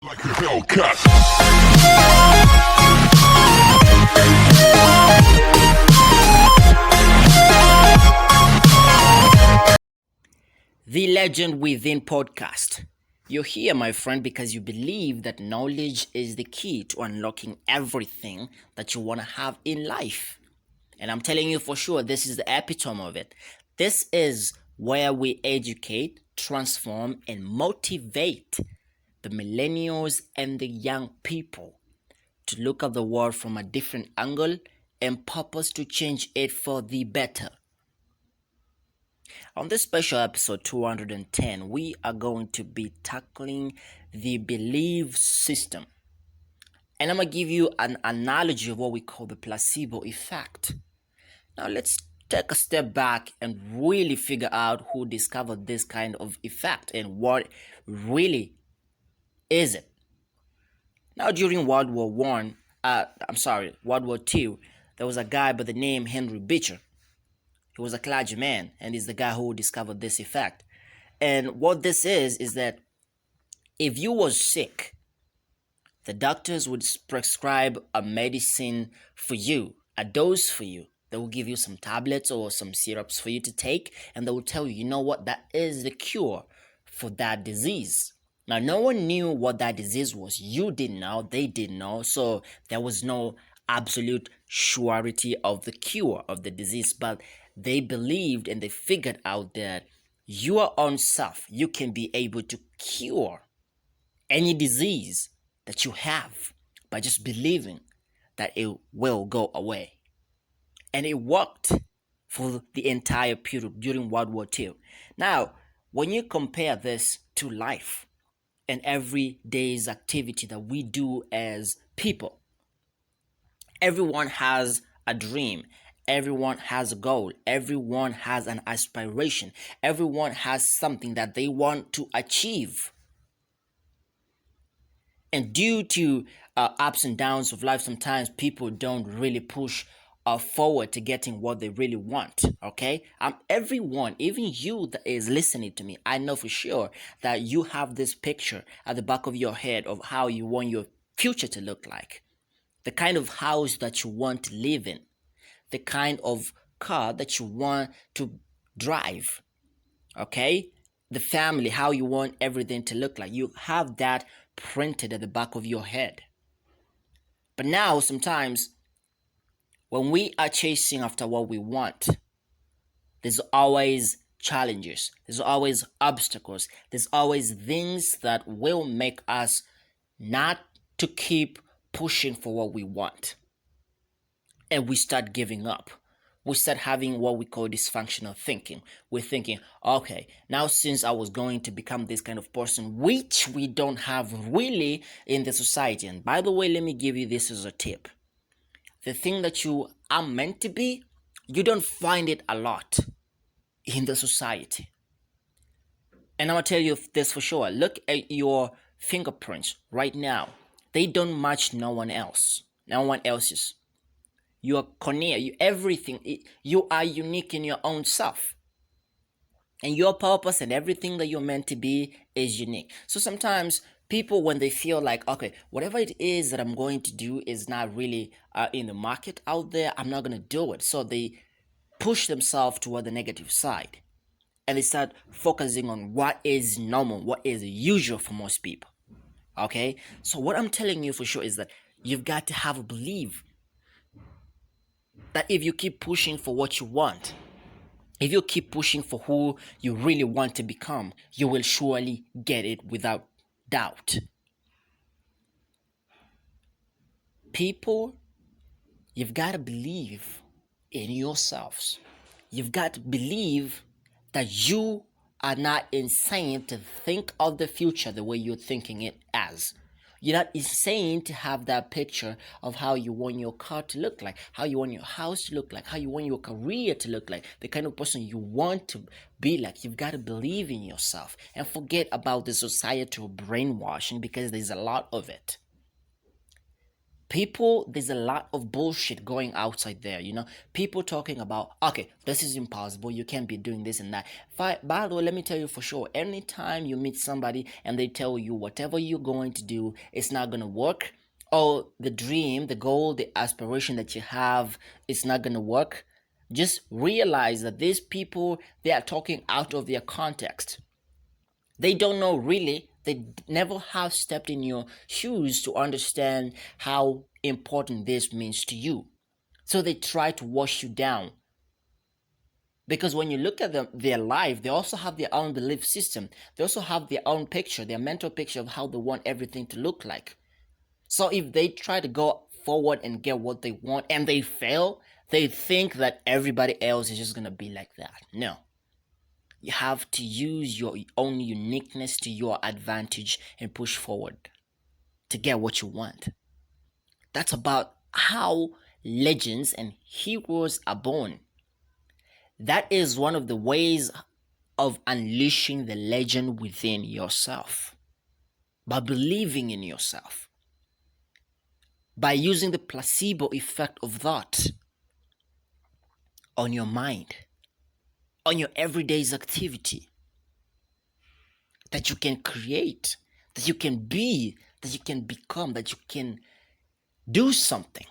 Like a Hellcat. The Legend Within podcast. You're here, my friend, because you believe that knowledge is the key to unlocking everything that you want to have in life. And I'm telling you for sure, this is the epitome of it. This is where we educate, transform, and motivate the millennials and the young people to look at the world from a different angle and purpose to change it for the better. On this special episode 210, we are going to be tackling the belief system. And I'm going to give you an analogy of what we call the placebo effect. Now, let's take a step back and really figure out who discovered this kind of effect and what really is it. Now, during World War II, there was a guy by the name Henry Beecher. He was a clergyman and is the guy who discovered this effect. And what this is that if you was sick, the doctors would prescribe a medicine for you, a dose for you. They will give you some tablets or some syrups for you to take, and they will tell you, you know what, that is the cure for that disease. Now, no one knew what that disease was. You didn't know, they didn't know, so there was no absolute surety of the cure of the disease, but they believed and they figured out that your own self, you can be able to cure any disease that you have by just believing that it will go away. And it worked for the entire period during World War II. Now, when you compare this to life and everyday's activity that we do as people, everyone has a dream. Everyone has a goal. Everyone has an aspiration. Everyone has something that they want to achieve. And due to ups and downs of life, sometimes people don't really push forward to getting what they really want. Okay, everyone, even you that is listening to me, I know for sure that you have this picture at the back of your head of how you want your future to look like, the kind of house that you want to live in, the kind of car that you want to drive, okay? The family, how you want everything to look like. You have that printed at the back of your head. But now, sometimes, when we are chasing after what we want, there's always challenges, there's always obstacles, there's always things that will make us not to keep pushing for what we want. And we start giving up. We start having what we call dysfunctional thinking. We're thinking, okay, now since I was going to become this kind of person, which we don't have really in the society. And by the way, let me give you this as a tip. The thing that you are meant to be, you don't find it a lot in the society. And I'm going to tell you this for sure. Look at your fingerprints right now. They don't match no one else's. You are cornea, everything. You are unique in your own self. And your purpose and everything that you're meant to be is unique. So sometimes people, when they feel like, okay, whatever it is that I'm going to do is not really in the market out there, I'm not going to do it. So they push themselves toward the negative side. And they start focusing on what is normal, what is usual for most people. Okay? So what I'm telling you for sure is that you've got to have a belief that if you keep pushing for what you want, if you keep pushing for who you really want to become, you will surely get it without doubt. People, you've got to believe in yourselves. You've got to believe that you are not insane to think of the future the way you're thinking it as. You're not insane to have that picture of how you want your car to look like, how you want your house to look like, how you want your career to look like, the kind of person you want to be like. You've got to believe in yourself and forget about the societal brainwashing, because there's a lot of it. People, there's a lot of bullshit going outside there, people talking about, okay, this is impossible, you can't be doing this and that. By the way, let me tell you for sure, anytime you meet somebody and they tell you whatever you're going to do, it's not going to work, or the dream, the goal, the aspiration that you have, it's not going to work, just realize that these people, they are talking out of their context. They don't know really, they never have stepped in your shoes to understand how important this means to you, so they try to wash you down. Because when you look at their life, they also have their own belief system, they also have their own picture, their mental picture of how they want everything to look like. So if they try to go forward and get what they want and they fail, they think that everybody else is just going to be like that. No, you have to use your own uniqueness to your advantage and push forward to get what you want. That's about how legends and heroes are born. That is one of the ways of unleashing the legend within yourself, by believing in yourself, by using the placebo effect of that on your mind, on your everyday's activity, that you can create, that you can be, that you can become, that you can do something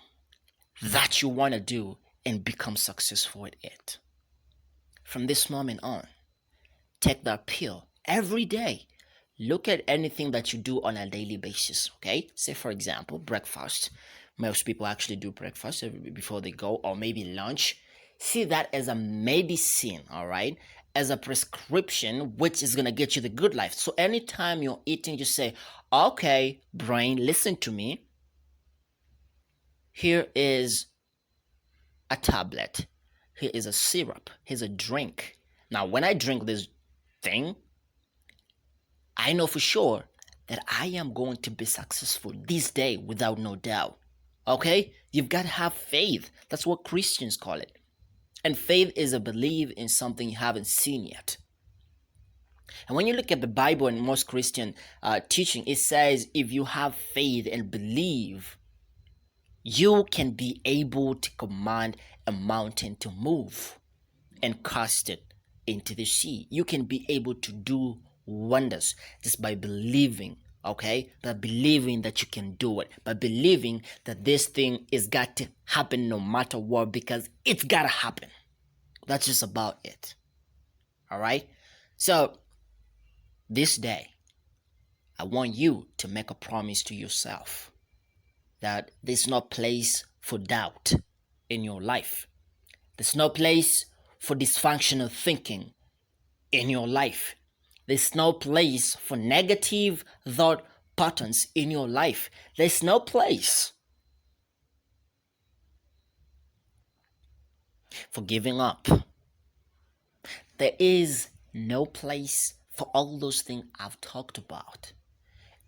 that you want to do and become successful at it. From this moment on, take that pill every day. Look at anything that you do on a daily basis, okay? Say, for example, breakfast. Most people actually do breakfast before they go, or maybe lunch. See that as a medicine, all right? As a prescription, which is going to get you the good life. So anytime you're eating, just say, okay, brain, listen to me. Here is a tablet. Here is a syrup. Here's a drink. Now, when I drink this thing, I know for sure that I am going to be successful this day without no doubt. Okay? You've got to have faith. That's what Christians call it. And faith is a belief in something you haven't seen yet. And when you look at the Bible and most Christian teaching, it says if you have faith and believe, you can be able to command a mountain to move and cast it into the sea. You can be able to do wonders just by believing, okay? By believing that you can do it, by believing that this thing is got to happen no matter what, because it's got to happen. That's just about it. All right? So, this day, I want you to make a promise to yourself that there's no place for doubt in your life. There's no place for dysfunctional thinking in your life. There's no place for negative thought patterns in your life. There's no place for giving up. There is no place for all those things I've talked about.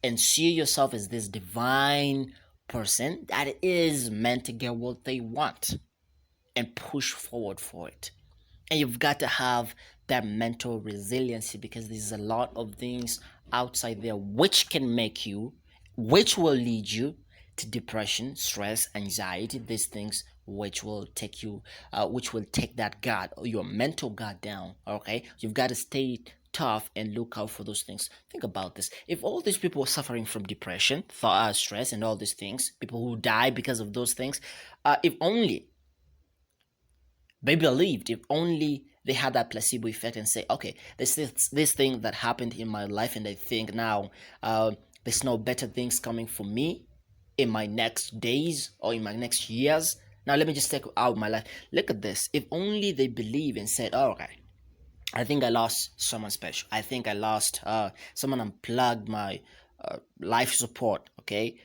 And see yourself as this divine person that is meant to get what they want and push forward for it. And you've got to have that mental resiliency, because there's a lot of things outside there which can make you, which will lead you to depression, stress, anxiety, these things which will take you, which will take that guard, your mental guard down, okay? You've got to stay tough and look out for those things. Think about this. If all these people were suffering from depression, stress, and all these things, people who die because of those things, if only they believed, if only they had that placebo effect and say, okay, this thing that happened in my life, and I think now there's no better things coming for me in my next days or in my next years. Now let me just take out my life. Look at this. If only they believe and said, oh, okay, I think I lost someone special. I think I lost someone unplugged my life support. Okay,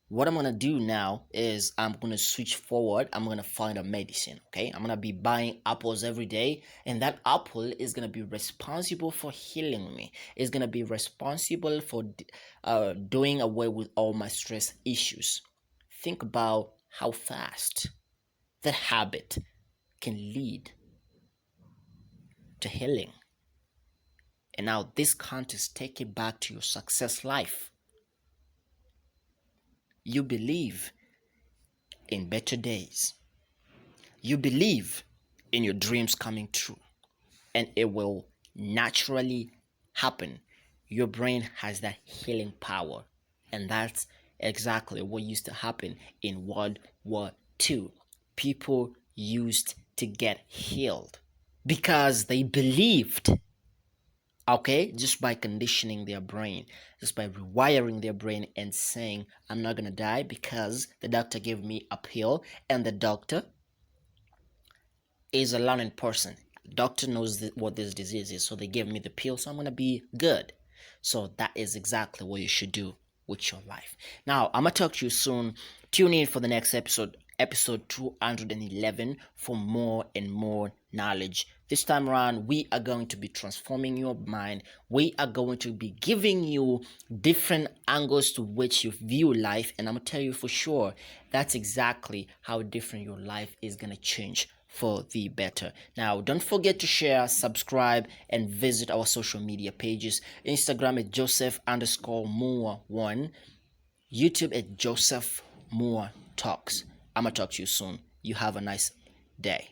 what I'm gonna do now is I'm gonna switch forward. I'm gonna find a medicine. Okay, I'm gonna be buying apples every day, and that apple is gonna be responsible for healing me. It's gonna be responsible for doing away with all my stress issues. Think about how fast that habit can lead to healing. And now this context, take it back to your success life. You believe in better days. You believe in your dreams coming true, and it will naturally happen. Your brain has that healing power, and that's exactly what used to happen in World War II. People used to get healed because they believed, okay, just by conditioning their brain, just by rewiring their brain and saying, I'm not gonna die because the doctor gave me a pill, and the doctor is a learning person. Doctor knows what this disease is, so they gave me the pill, so I'm gonna be good. So that is exactly what you should do with your life. Now, I'm gonna talk to you soon. Tune in for the next episode 211, for more and more knowledge. This time around, we are going to be transforming your mind. We are going to be giving you different angles to which you view life, and I'm gonna tell you for sure that's exactly how different your life is gonna change for the better. Now, don't forget to share, subscribe, and visit our social media pages. Instagram at Joseph_Moore1, YouTube at Joseph Moore Talks. I'm gonna talk to you soon. You have a nice day.